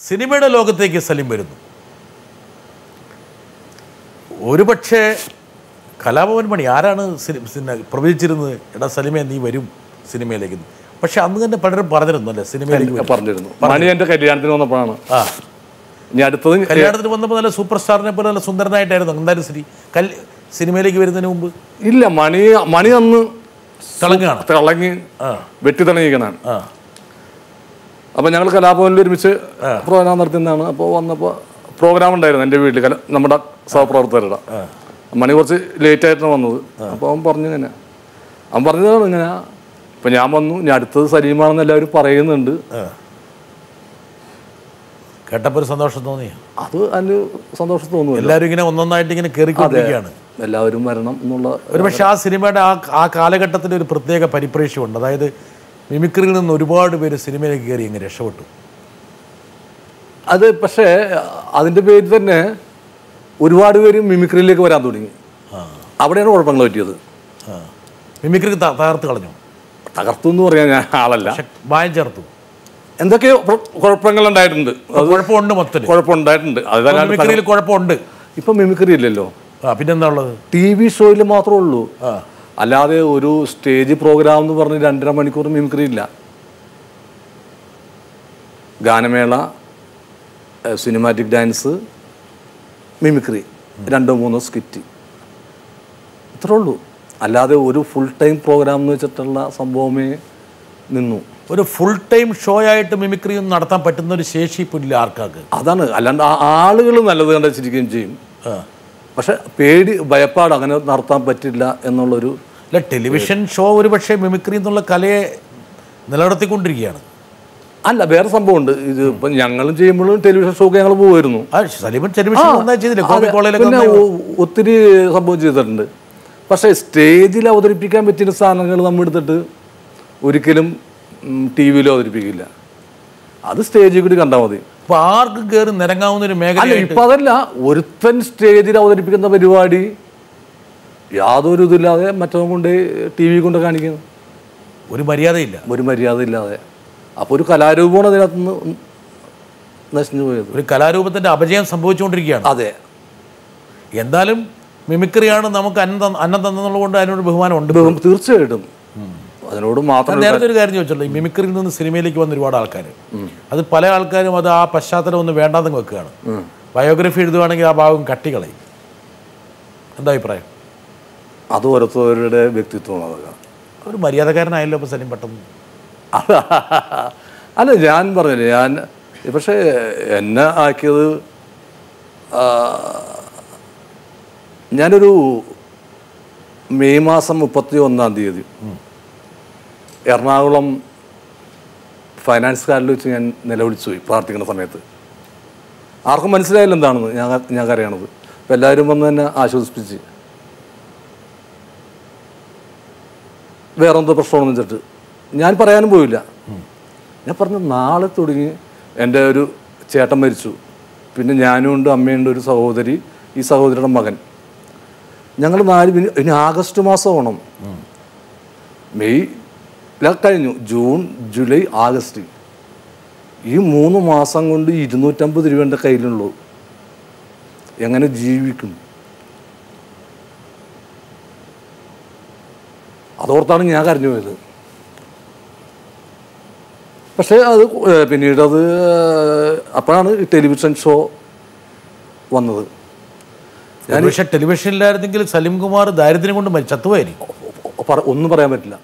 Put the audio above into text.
സിനിമയുടെ ലോകത്തേക്ക് സലിം വരുന്നു. ഒരുപക്ഷെ കലാഭവൻ മണി ആരാണ് പ്രവചിച്ചിരുന്നത്, എടാ സലിമേ നീ വരും സിനിമയിലേക്ക്. പക്ഷെ അന്ന് തന്നെ പലരും പറഞ്ഞിരുന്നു അല്ലേ, സിനിമയിലേക്ക് പറഞ്ഞിരുന്നു. മണി എൻ്റെ കല്യാണത്തിന് വന്നപ്പോഴാണ്. ഇനി അടുത്തത് കല്യാണത്തിന് വന്നപ്പോൾ നല്ല സൂപ്പർ സ്റ്റാറിനെ പോലെ നല്ല സുന്ദരനായിട്ടായിരുന്നു. എന്തായാലും സിനിമയിലേക്ക് വരുന്നതിന് മുമ്പ് ഇല്ല, മണി അന്ന് തിളങ്ങി വെട്ടി തിളങ്ങിക്കണാണ്. അപ്പം ഞങ്ങൾ കലാഭവനിൽ ഒരുമിച്ച് പ്രോഗ്രാം നടത്തുന്നതാണ്. അപ്പോൾ വന്നപ്പോൾ പ്രോഗ്രാം ഉണ്ടായിരുന്നു എൻ്റെ വീട്ടിൽ, നമ്മുടെ സഹപ്രവർത്തകരുടെ. മണി കുറച്ച് ലേറ്റായിട്ടാണ് വന്നത്. അപ്പോൾ അവൻ പറഞ്ഞു ഇങ്ങനെ, അവൻ പറഞ്ഞതാണ് ഇങ്ങനെ. ഇപ്പം ഞാൻ വന്നു, ഇനി അടുത്തത് സലീമാണെന്ന് എല്ലാവരും പറയുന്നുണ്ട്. കേട്ടപ്പോൾ ഒരു സന്തോഷം തോന്നി. അത് അതിന് സന്തോഷം തോന്നുന്നു. എല്ലാവരും ഇങ്ങനെ ഒന്നൊന്നായിട്ട് ഇങ്ങനെ കയറിക്കൊണ്ടിരിക്കുകയാണ്. എല്ലാവരും വരണം എന്നുള്ള ഒരു പക്ഷേ ആ സിനിമയുടെ ആ കാലഘട്ടത്തിൻ്റെ ഒരു പ്രത്യേക പരിപ്രേക്ഷ്യമുണ്ട്. അതായത് മിമിക്രിയിൽ നിന്ന് ഒരുപാട് പേര് സിനിമയിലേക്ക് കയറി ഇങ്ങനെ രക്ഷപ്പെട്ടു. അത് പക്ഷേ അതിൻ്റെ പേരിൽ തന്നെ ഒരുപാട് പേര് മിമിക്രിയിലേക്ക് വരാൻ തുടങ്ങി. അവിടെയാണ് കുഴപ്പങ്ങൾ പറ്റിയത്. മിമിക്രി തകർത്ത് കളഞ്ഞു. തകർത്തു എന്ന് പറയാൻ ഞാൻ ആളല്ല, മായം ചേർത്തു. എന്തൊക്കെയോ കുഴപ്പങ്ങൾ ഉണ്ടായിട്ടുണ്ട്. കുഴപ്പമുണ്ട്, മൊത്തത്തിൽ കുഴപ്പമുണ്ടായിട്ടുണ്ട്. മിമിക്രിയിൽ കുഴപ്പമുണ്ട്. ഇപ്പം മിമിക്രി ഇല്ലല്ലോ, പിന്നെന്താ ഉള്ളത്? TV ഷോയിൽ മാത്രമേ ഉള്ളൂ. അല്ലാതെ ഒരു സ്റ്റേജ് പ്രോഗ്രാം എന്ന് പറഞ്ഞ് 2.5 മണിക്കൂർ മിമിക്രി ഇല്ല. ഗാനമേള, സിനിമാറ്റിക് ഡാൻസ്, മിമിക്രി, 2-3 സ്കിറ്റ്, ഇത്രേ ഉള്ളൂ. അല്ലാതെ ഒരു ഫുൾ ടൈം പ്രോഗ്രാം എന്ന് വെച്ചിട്ടുള്ള സംഭവമേ നിന്നു. ഒരു ഫുൾ ടൈം ഷോ ആയിട്ട് മിമിക്രി ഒന്നും നടത്താൻ പറ്റുന്ന ഒരു ശേഷി ഇപ്പോൾ ഇല്ല ആർക്കാക്ക്. അതാണ്. അല്ലാണ്ട് ആളുകൾ നല്ലത് കണ്ടിരിക്കുകയും ചെയ്യും. പക്ഷെ ഭയപ്പാട് അങ്ങനെ നടത്താൻ പറ്റില്ല എന്നുള്ളൊരു. അല്ല, ടെലിവിഷൻ ഷോ ഒരു പക്ഷേ മിമിക്രി എന്നുള്ള കലയെ നിലനിർത്തിക്കൊണ്ടിരിക്കുകയാണ്. അല്ല, വേറെ സംഭവമുണ്ട്. ഇത് ഇപ്പം ഞങ്ങളും ചെയ്യുമ്പോഴും ടെലിവിഷൻ ഷോക്ക് ഞങ്ങൾ പോകുമായിരുന്നു. പിന്നെ ഒത്തിരി സംഭവം ചെയ്തിട്ടുണ്ട്. പക്ഷേ സ്റ്റേജിൽ അവതരിപ്പിക്കാൻ പറ്റിയ സാധനങ്ങൾ നമ്മൾ എടുത്തിട്ട് ഒരിക്കലും TV-യിൽ അവതരിപ്പിക്കില്ല. അത് സ്റ്റേജിൽ കൂടി കണ്ടാൽ മതി. ഇപ്പം ആർക്കും കയറി നിരങ്ങാവുന്ന ഒരു മേഖല. ഇപ്പം അതല്ല, ഒരുത്തൻ സ്റ്റേജിൽ അവതരിപ്പിക്കുന്ന പരിപാടി യാതൊരു ഇതില്ലാതെ മറ്റവൻ കൊണ്ട് TV കൊണ്ട് കാണിക്കുന്നു. ഒരു മര്യാദയില്ല, ഒരു മര്യാദ ഇല്ലാതെ. അപ്പോൾ ഒരു കലാരൂപമാണ് അതിനകത്തുനിന്ന് നശിച്ചു പോയത്. ഒരു കലാരൂപത്തിൻ്റെ അപജയം സംഭവിച്ചുകൊണ്ടിരിക്കുകയാണ്. അതെ. എന്തായാലും മിമിക്രിയാണ് നമുക്ക് അന്നം തന്നുള്ളതുകൊണ്ട് അതിനോട് ബഹുമാനമുണ്ട്. തീർച്ചയായിട്ടും അതിനോട് മാത്രം. നേരത്തെ ഒരു കാര്യം ചോദിച്ചല്ലോ, ഈ മിമിക്രിയിൽ നിന്ന് സിനിമയിലേക്ക് വന്ന ഒരുപാട് ആൾക്കാർ, അത് പല ആൾക്കാരും അത് ആ പശ്ചാത്തലം ഒന്ന് വേണ്ടാന്ന് വെക്കുകയാണ്. ബയോഗ്രഫി എഴുതുകയാണെങ്കിൽ ആ ഭാഗം കട്ടികളയും. എന്താ അഭിപ്രായം? അത് ഓരോരുത്തരുടെ വ്യക്തിത്വമാണ്. അതൊക്കെ ഒരു മര്യാദക്കാരനായല്ലോ ഇപ്പോൾ സലിം പെട്ടെന്ന്. അല്ല, ഞാൻ പറഞ്ഞില്ലേ, പക്ഷേ എന്നെ ആക്കിയത്, ഞാനൊരു മെയ് മാസം 31-ാം തീയതി എറണാകുളം ഫൈനാൻസ് കാർഡിൽ വെച്ച് ഞാൻ നിലവിളിച്ചു പോയി പ്രാർത്ഥിക്കുന്ന സമയത്ത്. ആർക്കും മനസ്സിലായില്ല എന്താണെന്ന് ഞാൻ കരയണത്. അപ്പം എല്ലാവരും വന്ന് തന്നെ ആശ്വസിപ്പിച്ച്, വേറെന്തോ പ്രശ്നമാണെന്ന് വെച്ചിട്ട് ഞാൻ പറയാനും പോയില്ല. ഞാൻ പറഞ്ഞു, നാളെ തുടങ്ങി എൻ്റെ ഒരു ചേട്ടൻ മരിച്ചു, പിന്നെ ഞാനും ഉണ്ട്, അമ്മയുണ്ട്, ഒരു സഹോദരി, ഈ സഹോദരിയുടെ മകൻ. ഞങ്ങൾ 4 ഇനി ആഗസ്റ്റ് മാസം ഓണം. മെയ് കഴിഞ്ഞു, ജൂൺ, ജൂലൈ, ആഗസ്റ്റ്, ഈ 3 മാസം കൊണ്ട് 250 രൂപ എൻ്റെ കയ്യിലുള്ളൂ. എങ്ങനെ ജീവിക്കും? അതോർത്താണ് ഞാൻ കരഞ്ഞു പോയത്. പക്ഷേ അത് പിന്നീടത് അപ്പോഴാണ് ടെലിവിഷൻ ഷോ വന്നത്. ടെലിവിഷനിലായിരുന്നെങ്കിൽ സലിം കുമാർ ദാരിദ്ര്യം കൊണ്ട് ചത്തുപോയി. ഒന്നും പറയാൻ പറ്റില്ല.